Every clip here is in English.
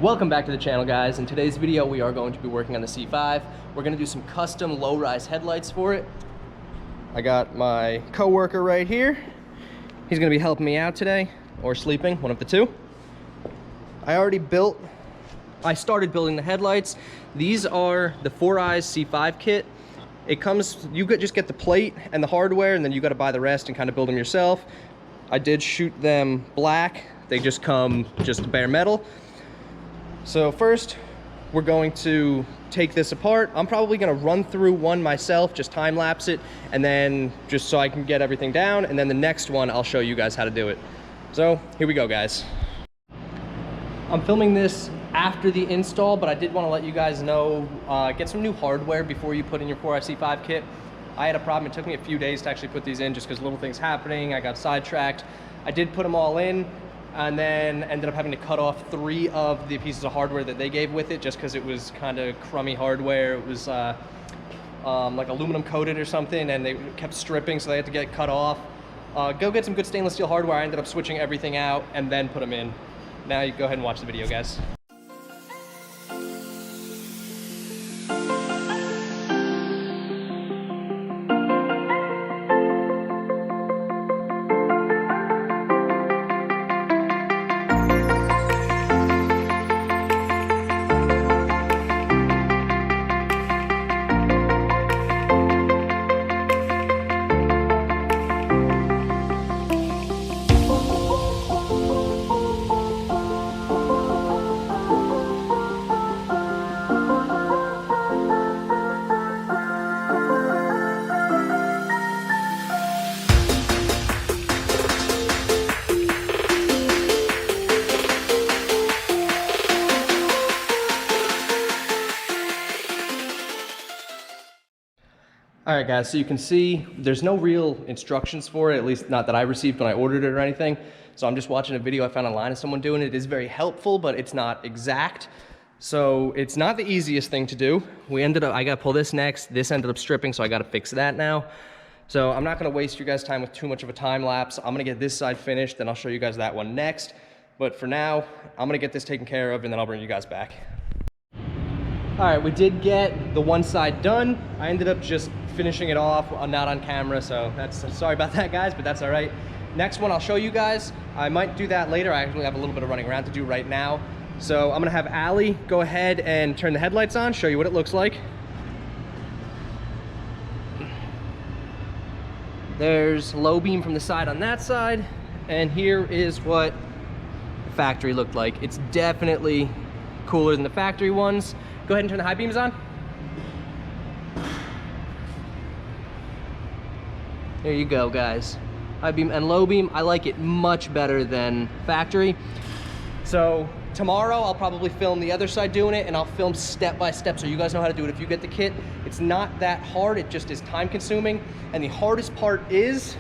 Welcome back to the channel, guys. In today's video we are going to be working on the C5. We're going to do some custom low-rise headlights for it. I got my co-worker right here. He's going to be helping me out today, or sleeping, one of the two. I started building the headlights. These are the 4Eyes C5 kit. It comes, just get the plate and the hardware, and then you got to buy the rest and kind of build them yourself. I did shoot them black. They just come bare metal. So first, we're going to take this apart. I'm probably gonna run through one myself, just time lapse it, and then just so I can get everything down, and then the next one, I'll show you guys how to do it. So here we go, guys. I'm filming this after the install, but I did wanna let you guys know, get some new hardware before you put in your 4Eyes C5 kit. I had a problem, it took me a few days to actually put these in just because little things happening, I got sidetracked. I did put them all in, and then ended up having to cut off 3 of the pieces of hardware that they gave with it just because it was kind of crummy hardware. It was like aluminum coated or something, and they kept stripping, so they had to get cut off. Go get some good stainless steel hardware. I ended up switching everything out and then put them in. Now you go ahead and watch the video, guys. All right, guys, so you can see there's no real instructions for it, at least not that I received when I ordered it or anything. So I'm just watching a video I found online of someone doing it. It is very helpful, but it's not exact. So it's not the easiest thing to do. I gotta pull this next. This ended up stripping, so I gotta fix that now. So I'm not gonna waste you guys' time with too much of a time lapse. I'm gonna get this side finished, then I'll show you guys that one next. But for now, I'm gonna get this taken care of, and then I'll bring you guys back. All right, we did get the one side done. I ended up just finishing it off, not on camera, so sorry about that, guys, but that's all right. Next one I'll show you guys. I might do that later. I actually have a little bit of running around to do right now. So I'm gonna have Allie go ahead and turn the headlights on, show you what it looks like. There's low beam from the side on that side, and here is what the factory looked like. It's definitely cooler than the factory ones. Go ahead and turn the high beams on. There you go, guys. High beam and low beam, I like it much better than factory. So tomorrow I'll probably film the other side doing it, and I'll film step by step so you guys know how to do it if you get the kit. It's not that hard, it just is time consuming. And the hardest part is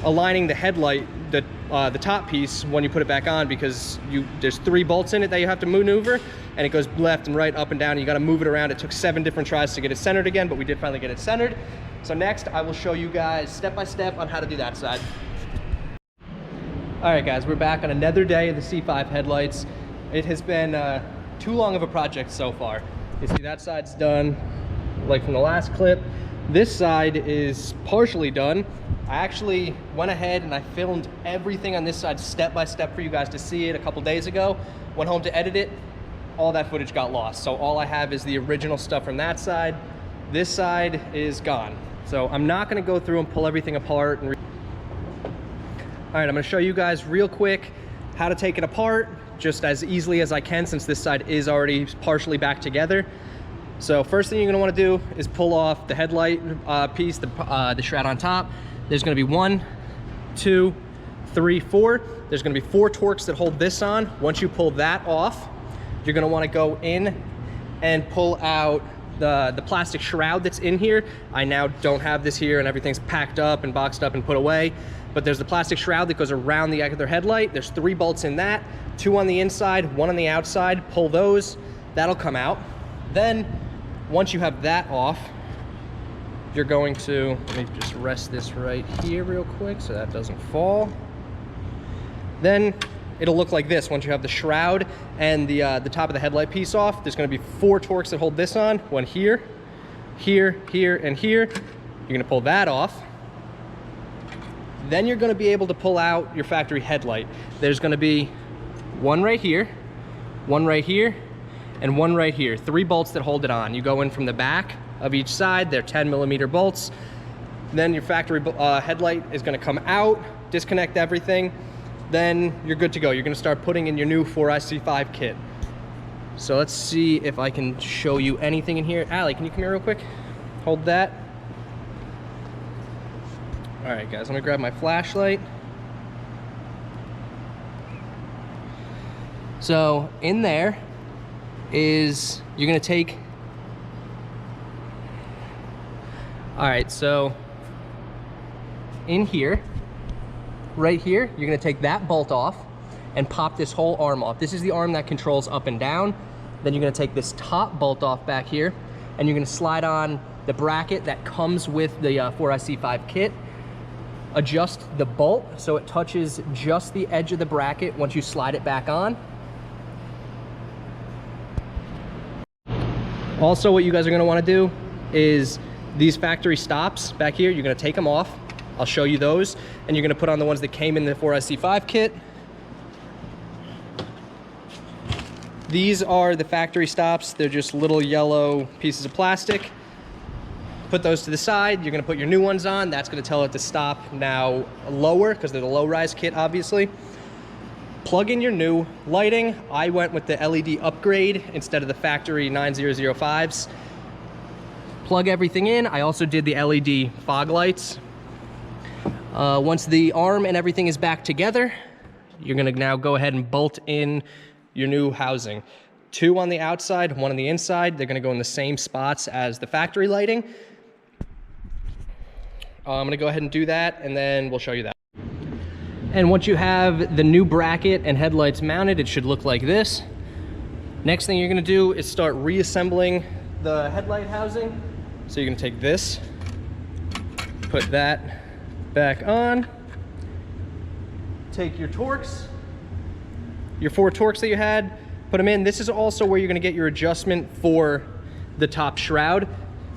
aligning the headlight, the top piece when you put it back on, because there's 3 bolts in it that you have to maneuver, and it goes left and right, up and down, and you gotta move it around. It took 7 different tries to get it centered again, but we did finally get it centered. So next, I will show you guys step by step on how to do that side. All right, guys, we're back on another day of the C5 headlights. It has been too long of a project so far. You see that side's done, like from the last clip. This side is partially done. I actually went ahead and I filmed everything on this side step by step for you guys to see it a couple days ago. Went home to edit it, all that footage got lost. So all I have is the original stuff from that side. This side is gone. So I'm not gonna go through and pull everything apart. All right, I'm gonna show you guys real quick how to take it apart, just as easily as I can since this side is already partially back together. So first thing you're gonna wanna do is pull off the headlight piece, the shroud on top. There's gonna be 1, 2, 3, 4. There's gonna be 4 Torx that hold this on. Once you pull that off, you're gonna wanna go in and pull out the plastic shroud that's in here. I now don't have this here, and everything's packed up and boxed up and put away. But there's the plastic shroud that goes around the other headlight. There's 3 bolts in that, 2 on the inside, 1 on the outside. Pull those, that'll come out. Then, once you have that off, you're going to, let me just rest this right here real quick so that doesn't fall. Then it'll look like this once you have the shroud and the top of the headlight piece off. There's going to be 4 Torques that hold this on. One here, here, here, and here. You're going to pull that off. Then you're going to be able to pull out your factory headlight. There's going to be one right here, one right here, and one right here. 3 bolts that hold it on. You go in from the back of each side. They're 10mm bolts. Then your factory headlight is going to come out, disconnect everything. Then you're good to go. You're going to start putting in your new 4IC5 kit. So let's see if I can show you anything in here. Allie, can you come here real quick? Hold that. All right, guys, let me grab my flashlight. So in there is, you're going to take, all right, so in here, right here, you're going to take that bolt off and pop this whole arm off. This is the arm that controls up and down. Then you're going to take this top bolt off back here, and you're going to slide on the bracket that comes with the 4IC5 kit. Adjust the bolt so it touches just the edge of the bracket once you slide it back on. Also, what you guys are going to want to do is these factory stops back here, you're going to take them off. I'll show you those, and you're going to put on the ones that came in the 4IC5 kit. These are the factory stops. They're just little yellow pieces of plastic. Put those to the side. You're going to put your new ones on. That's going to tell it to stop now lower because they're the low-rise kit, obviously. Plug in your new lighting. I went with the LED upgrade instead of the factory 9005s. Plug everything in. I also did the LED fog lights. Once the arm and everything is back together, you're going to now go ahead and bolt in your new housing. 2 on the outside, 1 on the inside. They're going to go in the same spots as the factory lighting. I'm going to go ahead and do that, and then we'll show you that. And once you have the new bracket and headlights mounted, it should look like this. Next thing you're going to do is start reassembling the headlight housing. So you're going to take this, put that back on, take your Torques, your 4 Torques that you had, put them in. This is also where you're going to get your adjustment for the top shroud.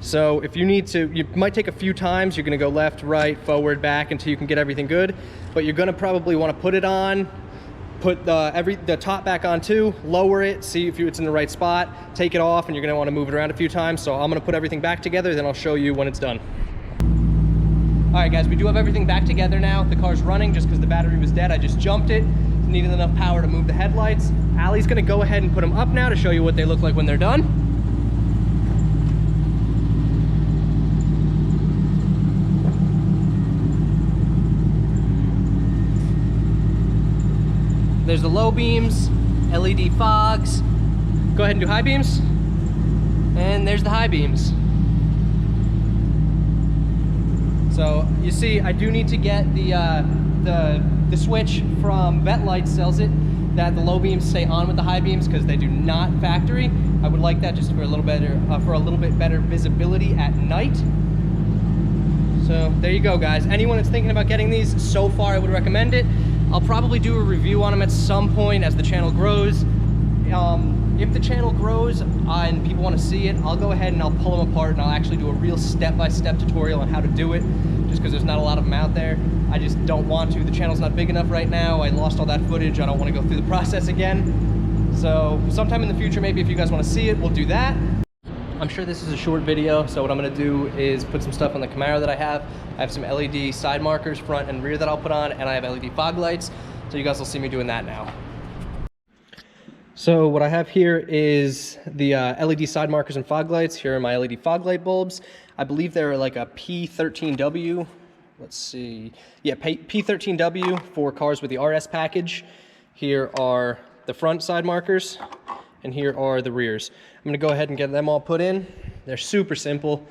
So if you need to, you might take a few times. You're going to go left, right, forward, back until you can get everything good. But you're going to probably want to put it on, put the top back on too, lower it, see if it's in the right spot, take it off, and you're going to want to move it around a few times. So I'm going to put everything back together, then I'll show you when it's done. All right, guys, we do have everything back together now. The car's running just because the battery was dead. I just jumped it. Needed enough power to move the headlights. Allie's going to go ahead and put them up now to show you what they look like when they're done. There's the low beams, LED fogs. Go ahead and do high beams. And there's the high beams. So you see, I do need to get the switch from Headlight sells it that the low beams stay on with the high beams because they do not factory. I would like that just for a little bit better visibility at night. So there you go, guys. Anyone that's thinking about getting these, so far I would recommend it. I'll probably do a review on them at some point as the channel grows. If the channel grows and people want to see it, I'll go ahead and I'll pull them apart and I'll actually do a real step-by-step tutorial on how to do it, just because there's not a lot of them out there. I just don't want to. The channel's not big enough right now. I lost all that footage. I don't want to go through the process again. So sometime in the future, maybe if you guys want to see it, we'll do that. I'm sure this is a short video, so what I'm going to do is put some stuff on the Camaro that I have. I have some LED side markers, front and rear, that I'll put on, and I have LED fog lights, so you guys will see me doing that now. So what I have here is the LED side markers and fog lights. Here are my LED fog light bulbs. I believe they're like a P13W. Let's see. Yeah, P13W for cars with the RS package. Here are the front side markers, and here are the rears. I'm going to go ahead and get them all put in. They're super simple.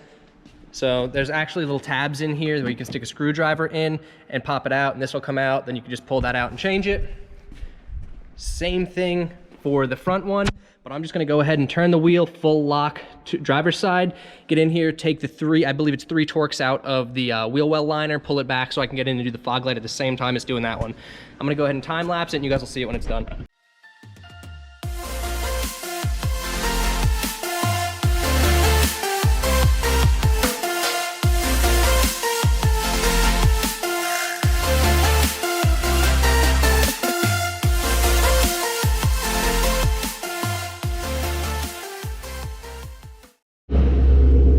So there's actually little tabs in here where you can stick a screwdriver in and pop it out, and this will come out. Then you can just pull that out and change it. Same thing for the front one, but I'm just going to go ahead and turn the wheel full lock driver's side, get in here, take the I believe it's 3 Torx out of the wheel well liner, pull it back so I can get in and do the fog light at the same time as doing that one. I'm gonna go ahead and time lapse it and you guys will see it when it's done.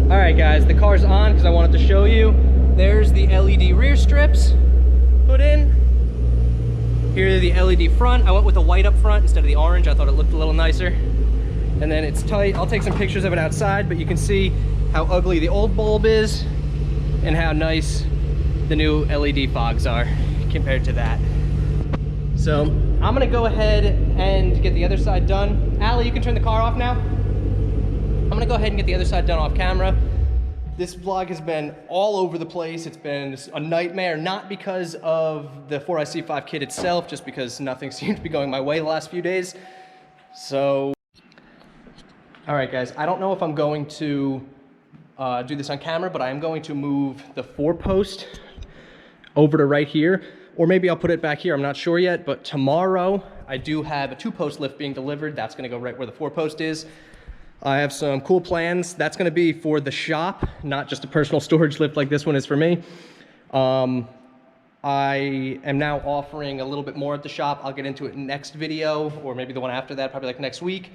Alright guys, the car's on because I wanted to show you. There's the LED rear strips put in. Here are the LED front. I went with the white up front instead of the orange. I thought it looked a little nicer. And then it's tight. I'll take some pictures of it outside, but you can see how ugly the old bulb is and how nice the new LED fogs are compared to that. So I'm gonna go ahead and get the other side done. Allie, you can turn the car off now. I'm gonna go ahead and get the other side done off camera. This vlog has been all over the place. It's been a nightmare, not because of the 4iC5 kit itself, just because nothing seemed to be going my way the last few days. So, all right guys, I don't know if I'm going to do this on camera, but I am going to move the 4-post over to right here, or maybe I'll put it back here, I'm not sure yet, but tomorrow I do have a 2-post lift being delivered. That's gonna go right where the 4-post is. I have some cool plans. That's gonna be for the shop, not just a personal storage lift like this one is for me. I am now offering a little bit more at the shop. I'll get into it in next video, or maybe the one after that, probably like next week.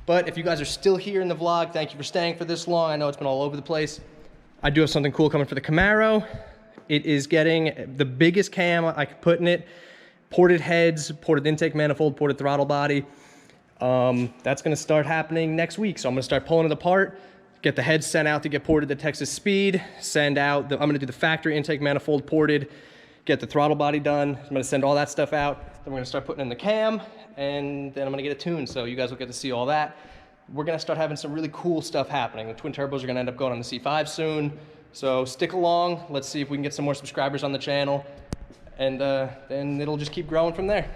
But if you guys are still here in the vlog, thank you for staying for this long. I know it's been all over the place. I do have something cool coming for the Camaro. It is getting the biggest cam I could put in it. Ported heads, ported intake manifold, ported throttle body. That's gonna start happening next week. So I'm gonna start pulling it apart, get the heads sent out to get ported to Texas Speed, send out, I'm gonna do the factory intake manifold ported, get the throttle body done. I'm gonna send all that stuff out. Then we're gonna start putting in the cam, and then I'm gonna get it tuned. So you guys will get to see all that. We're gonna start having some really cool stuff happening. The twin turbos are gonna end up going on the C5 soon. So stick along. Let's see if we can get some more subscribers on the channel, and then it'll just keep growing from there.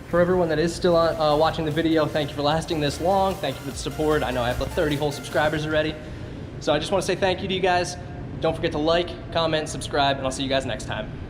For everyone that is still watching the video, thank you for lasting this long. Thank you for the support. I know I have 30 whole subscribers already. So I just want to say thank you to you guys. Don't forget to like, comment, subscribe, and I'll see you guys next time.